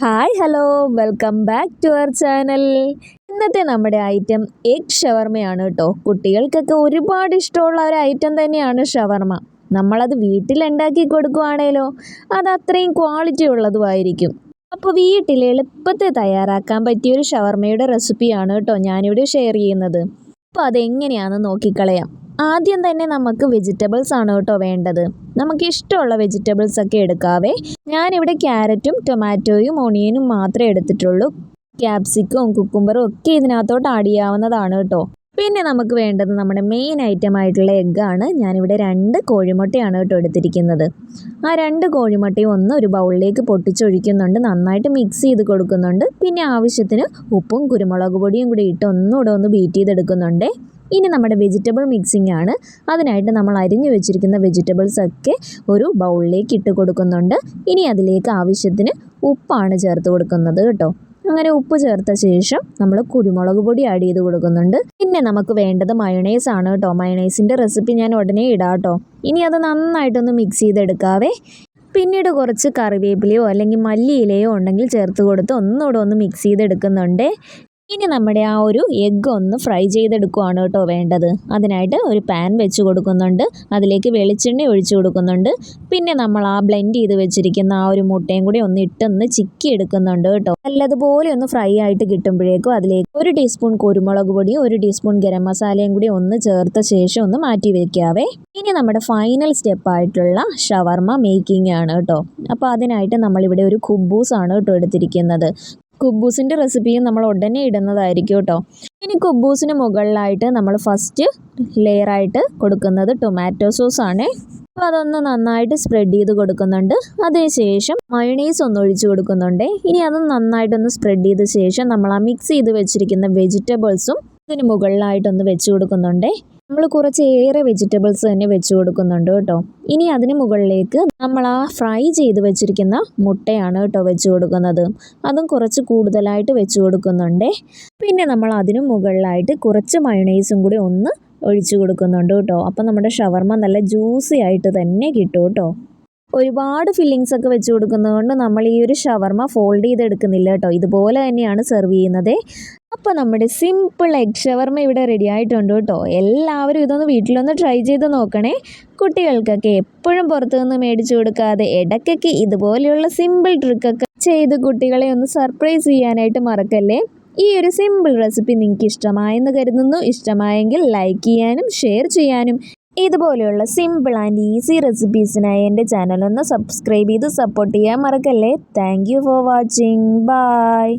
Hi hello welcome back to our channel. ഇന്നത്തെ നമ്മുടെ item egg ഷവർമയാണ് കേട്ടോ. കുട്ടികൾക്കൊക്കെ ഒരുപാട് ഇഷ്ടമുള്ള ഒരു ഐറ്റം തന്നെയാണ് ഷവർമ. നമ്മളത് വീട്ടിലുണ്ടാക്കി കൊടുക്കുവാണേലോ അത് അത്രയും ക്വാളിറ്റി ഉള്ളതുമായിരിക്കും. അപ്പോൾ വീട്ടിൽ എളുപ്പത്തിൽ തയ്യാറാക്കാൻ പറ്റിയൊരു ഷവർമയുടെ റെസിപ്പിയാണ് കേട്ടോ ഞാനിവിടെ ഷെയർ ചെയ്യുന്നത്. അപ്പോൾ അതെങ്ങനെയാണെന്ന് നോക്കിക്കളയാം. ആദ്യം തന്നെ നമുക്ക് വെജിറ്റബിൾസ് ആണ് കേട്ടോ വേണ്ടത്. നമുക്ക് ഇഷ്ടമുള്ള വെജിറ്റബിൾസ് ഒക്കെ എടുക്കാവേ. ഞാനിവിടെ ക്യാരറ്റും ടൊമാറ്റോയും ഓണിയനും മാത്രമേ എടുത്തിട്ടുള്ളൂ. ക്യാപ്സിക്കും കുക്കുംബറും ഒക്കെ ഇതിനകത്തോട്ട് ആഡ് ചെയ്യാവുന്നതാണ് കേട്ടോ. പിന്നെ നമുക്ക് വേണ്ടത് നമ്മുടെ മെയിൻ ഐറ്റം ആയിട്ടുള്ള എഗ്ഗാണ്. ഞാനിവിടെ 2 കോഴിമുട്ടയാണ് കേട്ടോ എടുത്തിരിക്കുന്നത്. ആ 2 കോഴിമുട്ടയും ഒരു ബൗളിലേക്ക് പൊട്ടിച്ചൊഴിക്കുന്നുണ്ട്, നന്നായിട്ട് മിക്സ് ചെയ്ത് കൊടുക്കുന്നുണ്ട്. പിന്നെ ആവശ്യത്തിന് ഉപ്പും കുരുമുളക് പൊടിയും കൂടി ഇട്ട് ഒന്ന് ബീറ്റ് ചെയ്തെടുക്കുന്നുണ്ട്. ഇനി നമ്മുടെ വെജിറ്റബിൾ മിക്സിംഗ് ആണ്. അതിനായിട്ട് നമ്മൾ അരിഞ്ഞു വെച്ചിരിക്കുന്ന വെജിറ്റബിൾസ് ഒക്കെ ഒരു ബൗളിലേക്ക് ഇട്ട് കൊടുക്കുന്നുണ്ട്. ഇനി അതിലേക്ക് ആവശ്യത്തിന് ഉപ്പാണ് ചേർത്ത് കൊടുക്കുന്നത് കേട്ടോ. അങ്ങനെ ഉപ്പ് ചേർത്ത ശേഷം നമ്മൾ കുരുമുളക് പൊടി ആഡ് ചെയ്ത് കൊടുക്കുന്നുണ്ട്. പിന്നെ നമുക്ക് വേണ്ടത് മയോണൈസ് ആണ് കേട്ടോ. മയോണൈസിൻ്റെ റെസിപ്പി ഞാൻ ഉടനെ ഇടാം കേട്ടോ. ഇനി അത് നന്നായിട്ടൊന്ന് മിക്സ് ചെയ്തെടുക്കാവേ. പിന്നീട് കുറച്ച് കറിവേപ്പിലയോ അല്ലെങ്കിൽ മല്ലിയിലയോ ഉണ്ടെങ്കിൽ ചേർത്ത് കൊടുത്ത് ഒന്ന് മിക്സ് ചെയ്തെടുക്കുന്നുണ്ട്. ഇനി നമ്മുടെ ആ ഒരു എഗ്ഗ് ഒന്ന് ഫ്രൈ ചെയ്തെടുക്കുകയാണ് കേട്ടോ വേണ്ടത്. അതിനായിട്ട് ഒരു പാൻ വെച്ച് കൊടുക്കുന്നുണ്ട്. അതിലേക്ക് വെളിച്ചെണ്ണ ഒഴിച്ചു കൊടുക്കുന്നുണ്ട്. പിന്നെ നമ്മൾ ആ ബ്ലെൻഡ് ചെയ്ത് വെച്ചിരിക്കുന്ന ആ ഒരു മുട്ടയും കൂടി ഇട്ടൊന്ന് ചിക്കി എടുക്കുന്നുണ്ട് കേട്ടോ. നല്ലതുപോലെ ഒന്ന് ഫ്രൈ ആയിട്ട് കിട്ടുമ്പോഴേക്കും അതിലേക്ക് 1 ടീസ്പൂൺ കുരുമുളക് പൊടിയും 1 ടീസ്പൂൺ ഗരം മസാലയും കൂടി ചേർത്ത ശേഷം മാറ്റി വെക്കാവേ. ഇനി നമ്മുടെ ഫൈനൽ സ്റ്റെപ്പായിട്ടുള്ള ഷവർമ മേക്കിംഗ് ആണ് കേട്ടോ. അപ്പോൾ അതിനായിട്ട് നമ്മളിവിടെ ഒരു കുബൂസാണ് കേട്ടോ എടുത്തിരിക്കുന്നത്. കുബൂസിൻ്റെ റെസിപ്പിയും നമ്മൾ ഉടനെ ഇടുന്നതായിരിക്കും കേട്ടോ. ഇനി കുബൂസിന് മുകളിലായിട്ട് നമ്മൾ ഫസ്റ്റ് ലെയറായിട്ട് കൊടുക്കുന്നത് ടൊമാറ്റോ സോസാണ്. അപ്പോൾ അതൊന്ന് നന്നായിട്ട് സ്പ്രെഡ് ചെയ്ത് കൊടുക്കുന്നുണ്ട്. അതിനുശേഷം മയോണൈസ് ഒഴിച്ച് കൊടുക്കുന്നുണ്ട്. ഇനി അത് നന്നായിട്ടൊന്ന് സ്പ്രെഡ് ചെയ്ത ശേഷം നമ്മൾ ആ മിക്സ് ചെയ്ത് വെച്ചിരിക്കുന്ന വെജിറ്റബിൾസും ഇതിന് മുകളിലായിട്ടൊന്ന് വെച്ച് കൊടുക്കുന്നുണ്ട്. നമ്മൾ കുറച്ചേറെ വെജിറ്റബിൾസ് തന്നെ വെച്ച് കൊടുക്കുന്നുണ്ട് കേട്ടോ. ഇനി അതിന് മുകളിലേക്ക് നമ്മൾ ആ ഫ്രൈ ചെയ്ത് വെച്ചിരിക്കുന്ന മുട്ടയാണ് കേട്ടോ വെച്ച് കൊടുക്കുന്നത്. അതും കുറച്ച് കൂടുതലായിട്ട് വെച്ച് കൊടുക്കുന്നുണ്ട്. പിന്നെ നമ്മൾ അതിന് മുകളിലായിട്ട് കുറച്ച് മയോണൈസും കൂടി ഒഴിച്ച് കൊടുക്കുന്നുണ്ട് കേട്ടോ. അപ്പം നമ്മുടെ ഷവർമ നല്ല ജ്യൂസി ആയിട്ട് തന്നെ കിട്ടും കേട്ടോ. ഒരുപാട് ഫില്ലിങ്സ് ഒക്കെ വെച്ച് കൊടുക്കുന്നത് കൊണ്ട് നമ്മൾ ഈ ഒരു ഷവർമ ഫോൾഡ് ചെയ്തെടുക്കുന്നില്ല കേട്ടോ. ഇതുപോലെ തന്നെയാണ് സെർവ് ചെയ്യുന്നത്. അപ്പോൾ നമ്മുടെ സിമ്പിൾ എഗ് ഷവർമ ഇവിടെ റെഡി ആയിട്ടുണ്ട് കേട്ടോ. എല്ലാവരും ഇതൊന്ന് വീട്ടിലൊന്ന് ട്രൈ ചെയ്ത് നോക്കണേ. കുട്ടികൾക്കൊക്കെ എപ്പോഴും പുറത്തുനിന്ന് മേടിച്ചു കൊടുക്കാതെ ഇടയ്ക്കൊക്കെ ഇതുപോലെയുള്ള സിമ്പിൾ ട്രിക്കൊക്കെ ചെയ്ത് കുട്ടികളെ ഒന്ന് സർപ്രൈസ് ചെയ്യാനായിട്ട് മറക്കല്ലേ. ഈ ഒരു സിമ്പിൾ റെസിപ്പി നിങ്ങൾക്ക് ഇഷ്ടമായെന്ന് കരുതുന്നു. ഇഷ്ടമായെങ്കിൽ ലൈക്ക് ചെയ്യാനും ഷെയർ ചെയ്യാനും ഇതുപോലെയുള്ള സിമ്പിൾ ആൻഡ് ഈസി റെസിപ്പീസിനായി എൻ്റെ ചാനൽ ഒന്ന് സബ്സ്ക്രൈബ് ചെയ്ത് സപ്പോർട്ട് ചെയ്യാൻ മറക്കല്ലേ. Thank you for watching. By.